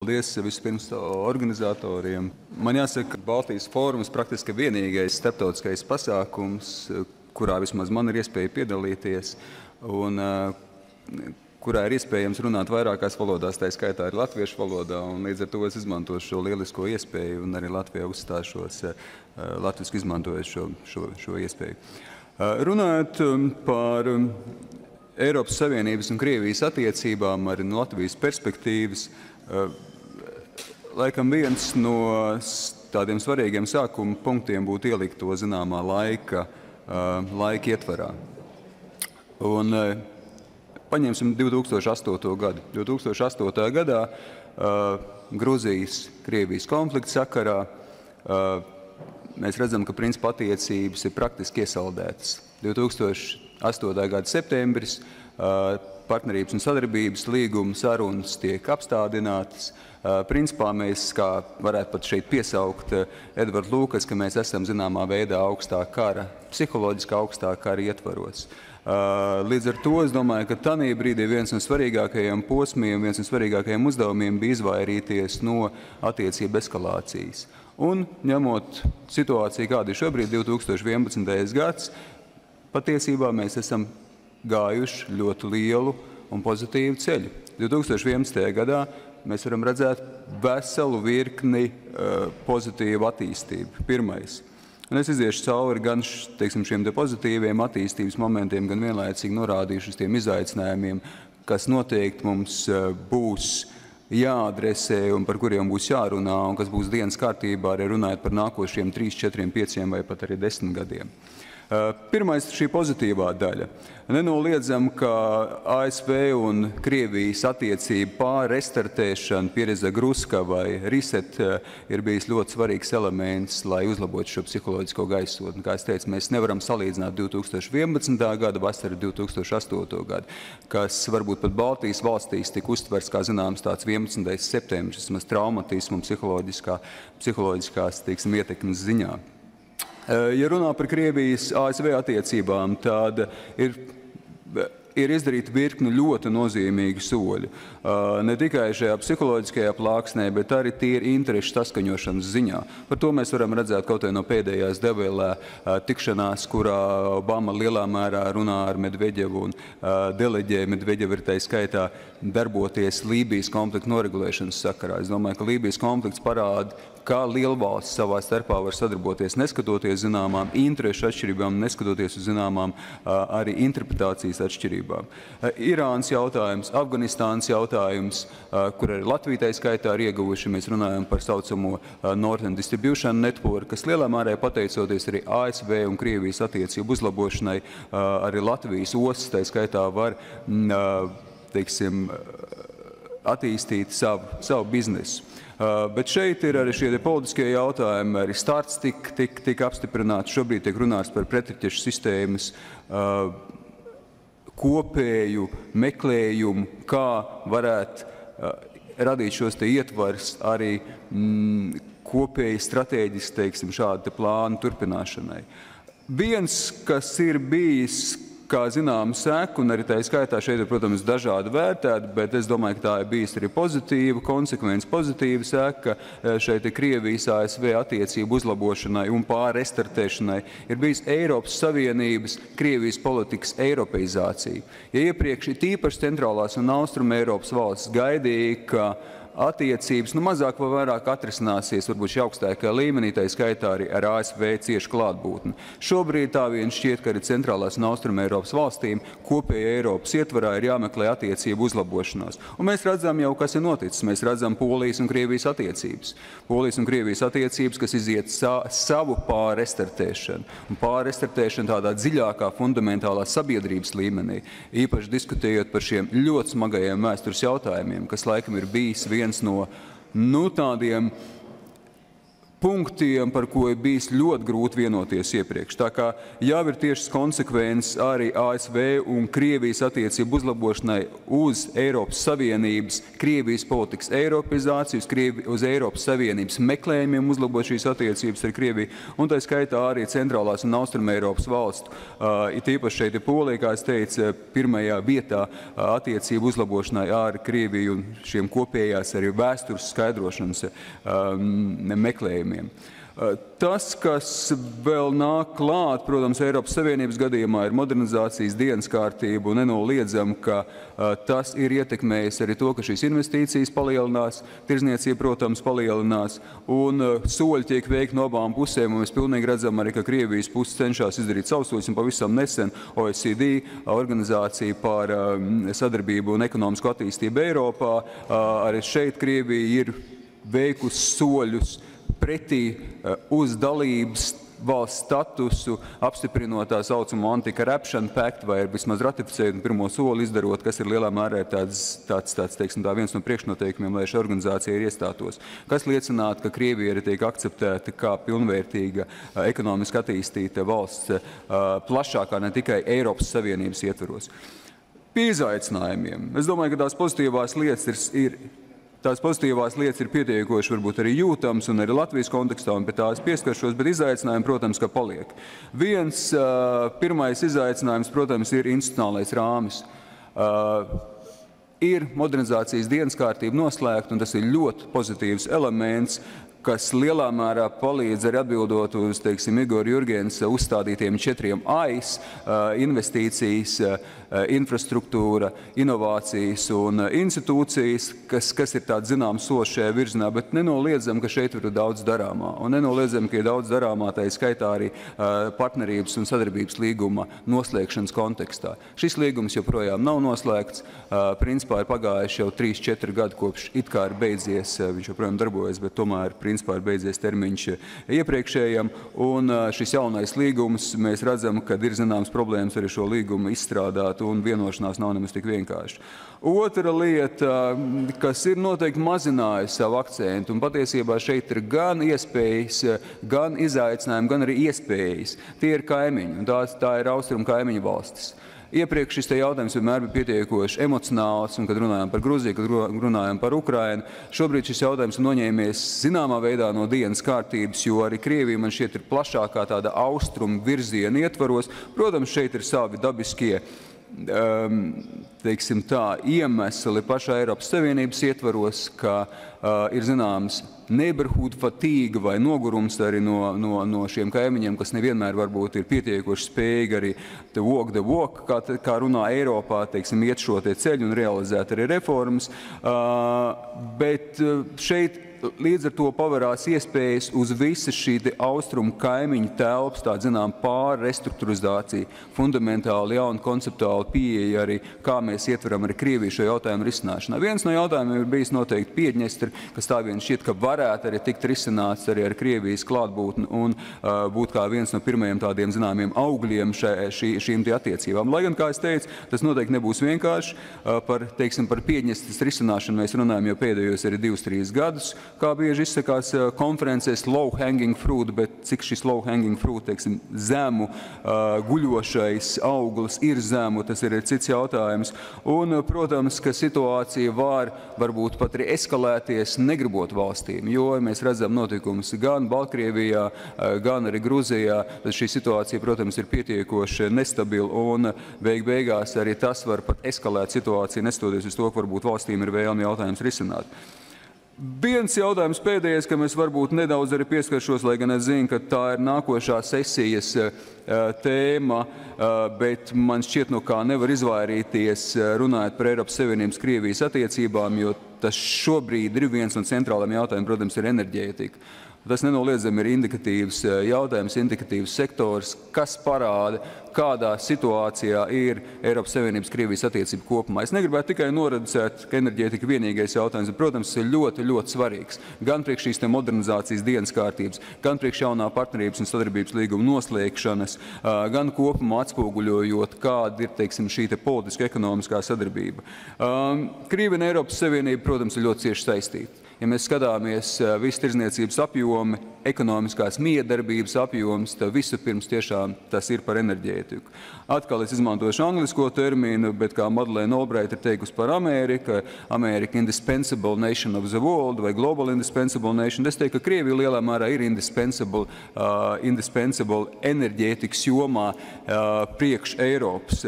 Paldies vispirms organizatoriem. Man jāsaka, Baltijas fórums praktiski vienīgais starptautiskais pasākums, kurā vismaz man ir iespēja piedalīties, un kurā ir iespējams runāt vairākās valodās, tā skaitā arī latviešu valodā, un līdz ar to es izmantošu šo lielisko iespēju, un arī Latvijā uzstāšos latviski izmantojot šo iespēju. Runājot par Eiropas Savienības un Krievijas attiecībām arī no Latvijas perspektīvas, laikam viens no tādiem svarīgiem sākuma punktiem būtu ielikt to zināmā laika ietvarā. Un paņemsim 2008. gadu. 2008. gadā Gruzijas-Krievijas konflikta sakarā mēs redzam, ka principā attiecības ir praktiski iesaldētas. 2008. gada septembris partnerības un sadarbības līguma sarunas tiek apstādinātas. Principā mēs, kā varētu pat šeit piesaukt Edvardu Lūkas, ka mēs esam zināmā veidā augstā kara, psiholoģiski augstā kara ietvaros. Līdz ar to es domāju, ka tanī brīdī viens no svarīgākajiem posmiem, viens no svarīgākajiem uzdevumiem bija izvairīties no attiecību eskalācijas. Un ņemot situāciju, kāda ir šobrīd 2011. gads, patiesībā mēs esam gājuši ļoti lielu un pozitīvu ceļu. 2011. gadā mēs varam redzēt veselu virkni pozitīvu attīstību. Pirmais. Un es iziešu cauri gan šiem pozitīviem attīstības momentiem, gan vienlaicīgi norādīšu uz tiem izaicinājumiem, kas noteikti mums būs jāadresē un par kuriem būs jārunā un kas būs dienas kārtībā arī runājot par nākošiem 3, 4, 5 vai pat arī 10 gadiem. Pirmais ir šī pozitīvā daļa. Nenoliedzam, ka ASV un Krievijas attiecību pārrestartēšana, pieredze Gruska vai Reset ir bijis ļoti svarīgs elements, lai uzlabotu šo psiholoģisko gaisotni. Kā es teicu, mēs nevaram salīdzināt 2011. gada vasaru 2008. gadu, kas varbūt pat Baltijas valstīs tika uztverts, kā zināms, tāds 11. septembris, vismaz traumatismu un psiholoģiskās, teiksim, ietekmes ziņā. Ja runā par Krievijas-ASV attiecībām, tad ir izdarīta virkne ļoti nozīmīgi soļi. Ne tikai šajā psiholoģiskajā plāksnē, bet arī tīri interešu saskaņošanas ziņā. Par to mēs varam redzēt kaut vai no pēdējās Develē tikšanās, kurā Obama lielā mērā runā ar Medveģevu un deleģē Medveģevu ir tai skaitā darboties Lībijas konflikta noregulēšanas sakarā. Es domāju, ka Lībijas konflikts parāda, kā lielvalsts savā starpā var sadarboties, neskatoties zināmām interešu atšķirībām, neskatoties uz zināmām arī interpretācijas atšķirībām. Irānas jautājums, Afganistānas jautājums, kur arī Latvija tai skaitā ir ieguvuši, mēs runājam par saucamo Northern Distribution Network, kas lielā mērā pateicoties arī ASV un Krievijas attiecību uzlabošanai, arī Latvijas ostas tai skaitā var, teiksim, attīstīt savu biznesu. Bet šeit ir arī šie politiskie jautājumi, arī starts tika apstiprināts, šobrīd tiek runāts par pretraķešu sistēmas kopēju meklējumu, kā varētu radīt šos te ietvars arī kopēji strateģiski, teiksim, šāda plāna turpināšanai. Viens, kas ir bijis, kā zinām, seka, un arī tā skaitā šeit ir, protams, dažādi vērtēti, bet es domāju, ka tā ir bijis arī pozitīva, konsekvence pozitīva seka šeit ir Krievijas ASV attiecību uzlabošanai un pārrestartēšanai, ir bijis Eiropas Savienības Krievijas politikas eiropeizācija. Ja iepriekš ir tīpaši centrālās un austruma Eiropas valsts gaidīja, ka attiecības mazāk vai vairāk atrisināsies varbūt šī augstākajā līmenī, tai skaitā arī ar ASV ciešu klātbūtni. Šobrīd tā vien šķiet, ka arī centrālās un austruma Eiropas valstīm kopēja Eiropas ietvarā ir jāmeklē attiecību uzlabošanās. Un mēs redzam jau, kas ir noticis. Mēs redzam Polijas un Krievijas attiecības. Polijas un Krievijas attiecības, kas iziet savu pārrestartēšanu. Un pārrestartēšanu tādā dziļākā, fundamentālā sabiedrības līmenī. Īpaši diskutējot par šiem ļoti smagajiem vēstures jautājumiem, kas laikam ir bijis viens no tādiem punktiem, par ko ir bijis ļoti grūti vienoties iepriekš. Tā kā jau ir tiešas konsekvences arī ASV un Krievijas attiecību uzlabošanai uz Eiropas Savienības, Krievijas politikas eiropizāciju, uz Eiropas Savienības meklējumiem uzlabot šīs attiecības ar Krieviju, un tā skaitā arī centrālās un austruma Eiropas valstu. It īpaši šeit ir Polija, kā es teicu, pirmajā vietā attiecību uzlabošanai ar Krieviju un šiem kopējās arī vēstures skaidrošanas meklējumiem. Tas, kas vēl nāk klāt, protams, Eiropas Savienības gadījumā ir modernizācijas dienas kārtība un nenoliedzam, ka tas ir ietekmējis arī to, ka šīs investīcijas palielinās, tirzniecība, protams, palielinās un soļi tiek veikti no abām pusēm, un mēs pilnīgi redzam arī, ka Krievijas puses cenšas izdarīt savus soļus, un pavisam nesen OECD, organizācija par sadarbību un ekonomisku attīstību Eiropā, arī šeit Krievija ir veikusi soļus pretī uz dalības valsts statusu, apstiprinot tā saucamo Anti-Corruption Pact, vai vismaz ratificējot pirmo soli izdarot, kas ir lielā mērā viens no priekšnoteikumiem, lai šī organizācija ir iestātos. Kas liecinātu, ka Krievija arī tiek akceptēta kā pilnvērtīga ekonomiski attīstīta valsts plašākā, ne tikai Eiropas Savienības ietveros. Pie izaicinājumiem. Es domāju, ka tās pozitīvās lietas ir pietiekoši varbūt arī jūtams un arī Latvijas kontekstā, un pie tās pieskaršos, bet izaicinājumi, protams, ka paliek. Pirmais izaicinājums, protams, ir institucionālais rāmis. Ir modernizācijas dienas kārtība noslēgta, un tas ir ļoti pozitīvs elements, kas lielā mērā palīdz arī atbildot uz, Igora Jurgensa uzstādītiem 4 AIS - investīcijas, infrastruktūra, inovācijas un institūcijas, kas ir tāds zināms solis šajā virzienā, bet nenoliedzam, ka šeit ir daudz darāmā. Un nenoliedzam, ka ir daudz darāmā, tā skaitā arī partnerības un sadarbības līguma noslēgšanas kontekstā. Šis līgums joprojām nav noslēgts. Principā ir pagājuši jau 3-4 gadi, kopš it kā ir beidzies, viņš joprojām darbojas, bet tomēr principā ir beidzies termiņš iepriekšējam. Un šis jaunais līgums, mēs redzam, ka ir zināms problēmas arī šo līgumu izstrādāt, un vienošanās nav nemaz tik vienkārši. Otra lieta, kas ir noteikti mazinājusi savu akcentu, un patiesībā šeit ir gan iespējas, gan izaicinājumi, gan arī iespējas. Tie ir kaimiņi, un tā ir austrumu kaimiņu valstis. Iepriekš šis jautājums vienmēr bija pietiekoši emocionāls, un kad runājam par Gruziju, kad runājam par Ukrainu, šobrīd šis jautājums ir noņēmies zināmā veidā no dienas kārtības, jo arī Krievija man šķiet ir plašākā tāda austrumu virziena ietvaros. Protams, šeit ir savi dabiskie iemesli pašā Eiropas Savienības ietvaros, ka ir zināms neighborhood fatigue vai nogurums arī no šiem kaimiņiem, kas nevienmēr varbūt ir pietiekoši spējīgi arī walk the walk, kā runā Eiropā, iet šo te ceļu un realizēt arī reformas. Bet šeit līdz ar to pavarās iespējas uz visas šī austrumu kaimiņu telpas, tā zinām pārrestruktūrizācija, fundamentāli jauna konceptuāla pieeja arī, kā mēs ietveram arī Krieviju šo jautājumu risināšanā. Viens no jautājumiem ir bijis noteikti Piedņestra, kas tā vien šķiet, ka varētu arī tikt risināts arī ar Krievijas klātbūtni un būt kā viens no pirmajiem tādiem zināmiem augļiem šīm te attiecībām. Lai gan, kā es teicu, tas noteikti nebūs vienkārši. Par Piedņestras risināšanu mēs runājam jau pēdējos arī 2-3 gadus. Kā bieži izsakās konferencēs low hanging fruit, bet cik šis low hanging fruit, zemu guļošais auglis ir zemu, tas ir cits jautājums. Un, protams, ka situācija varbūt pat arī eskalēties negribot valstīm, jo mēs redzam notikumus gan Baltkrievijā, gan arī Gruzijā, tad šī situācija, protams, ir pietiekoši nestabila un beigās arī tas var pat eskalēt situāciju, nestoties uz to, ka varbūt valstīm ir vēlmi jautājums risināt. Viens jautājums pēdējais, kam es varbūt nedaudz arī pieskaršos, lai gan es zinu, ka tā ir nākošā sesijas tēma, bet man šķiet, no kā nevar izvairīties runājot par Eiropas Savienības Krievijas attiecībām, jo tas šobrīd ir viens no centrālajiem jautājumiem, protams, ir enerģētika. Tas nenoliedzami ir indikatīvs jautājums, indikatīvs sektors, kas parāda, kādā situācijā ir Eiropas Savienības Krievijas attiecība kopumā. Es negribētu tikai noreducēt, ka enerģētika ir vienīgais jautājums, bet, protams, tas ir ļoti, ļoti svarīgs. Gan priekš šīs modernizācijas dienas kārtības, gan priekš jaunā partnerības un sadarbības līguma noslēgšanas, gan kopumā atspoguļojot, kāda ir, šī politiska ekonomiskā sadarbība. Krievija un Eiropas Savienība, protams, ir ļoti cieši saistīta. Ja mēs skatāmies visu tirdzniecības apjomi, ekonomiskās miedarbības apjoms, tad vispirms tiešām tas ir par enerģētiku. Atkal es izmantošu anglisko terminu, bet kā Madeleine Albright ir teikusi par Ameriku, America indispensable nation of the world vai global indispensable nation, es teiktu, ka Krievija lielā mērā ir indispensable enerģētikas jomā priekš Eiropas.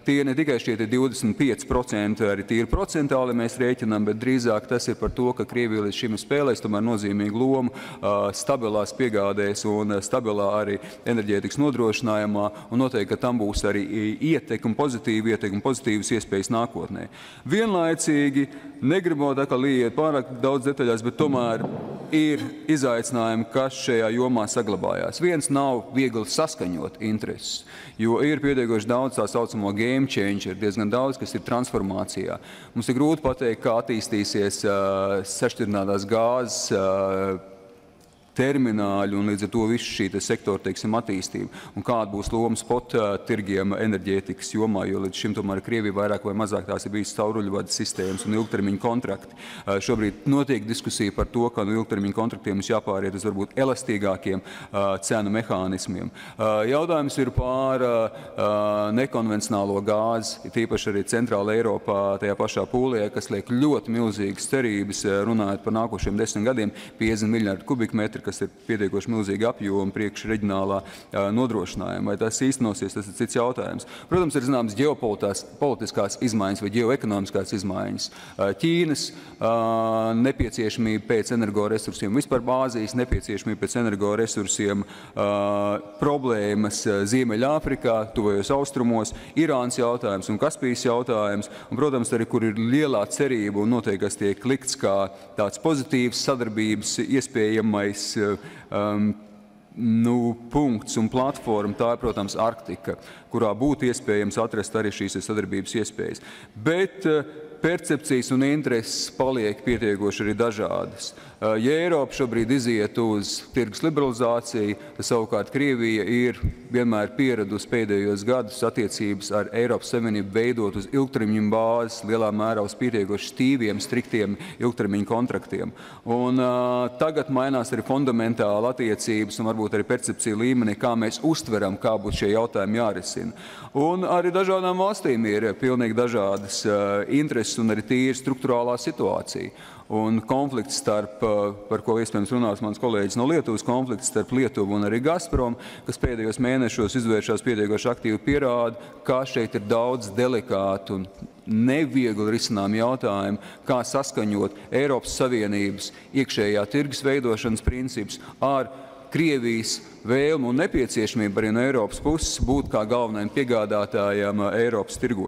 Tie ne tikai šie 25% arī tīri procentāli mēs rēķinām, bet drīzāk tas ir par to, ka Krievija līdz šim spēlēs tomēr nozīmīgu lomu stabilās piegādēs un stabilā arī enerģētikas nodrošinājumā, un noteikti, ka tam būs arī pozitīvas iespējas nākotnē. Vienlaicīgi, negribot atkal iet pārāk daudz detaļās, bet tomēr ir izaicinājumi, kas šajā jomā saglabājās. Viens nav viegli saskaņot intereses, jo ir pietiekoši daudz tā saucamo game changer, diezgan daudz, kas ir transformācijā. Mums ir grūti pateikt, kā attīstīsies sašķirinātās gāzes termināļi un līdz ar to visu šī sektora, teiksim, attīstība. Un kāda būs loma spot tirgiem enerģētikas jomā, jo līdz šim tomēr Krievija vairāk vai mazāk tās ir bijis cauruļvadu sistēmas un ilgtermiņa kontrakti. Šobrīd notiek diskusija par to, ka no ilgtermiņa kontraktiem mums jāpāriet uz varbūt elastīgākiem cenu mehānismiem. Jautājums ir par nekonvencionālo gāzi, tīpaši arī Centrāla Eiropā, tajā pašā Pūlijā, kas liek ļoti milzīgas cerības, runājot par nākošiem 10 gadiem, 50 miljardu kubikmetru, kas ir pietiekoši milzīgi apjomi priekš reģionālā nodrošinājuma. Vai tas īstenosies, tas ir cits jautājums. Protams, ir zināmas ģeopolitiskās izmaiņas vai ģeoekonomiskās izmaiņas. Ķīnas nepieciešamība pēc energoresursiem, vispār Āzijas nepieciešamība pēc energoresursiem, problēmas Ziemeļāfrikā, tuvajos austrumos, Irānas jautājums un Kaspijas jautājums, un, protams, arī, kur ir lielā cerība un noteikti, kas tiek likts kā tāds pozitīvs sadarbības iespējamais punkts un platforma, tā ir, protams, Arktika, kurā būtu iespējams atrast arī šīs sadarbības iespējas. Bet percepcijas un intereses paliek pietiekoši arī dažādas. Ja Eiropa šobrīd iziet uz tirgus liberalizāciju, tad savukārt Krievija ir vienmēr pieradusi pēdējos gadus attiecības ar Eiropas Savienību veidot uz ilgtermiņa bāzes, lielā mērā uz pietiekoši stīviem, striktiem ilgtermiņa kontraktiem. Un tagad mainās arī fundamentāli attiecības un varbūt arī percepcija līmenī, kā mēs uztveram, kā būtu šie jautājumi jārisina. Un arī dažādām valstīm ir pilnīgi dažādas intereses un arī tīri struktūrālā situācija. Un konflikts starp, par ko iespējams runās mans kolēģis no Lietuvas, konflikts starp Lietuvu un arī Gazprom, kas pēdējos mēnešos izvēršās pietiekoši aktīvi, pierāda, kā šeit ir daudz delikātu un neviegli risinām jautājumu, kā saskaņot Eiropas Savienības iekšējā tirgus veidošanas principus ar Krievijas vēlmu un nepieciešamību arī no Eiropas puses būt kā galvenajam piegādātājam Eiropas tirgos.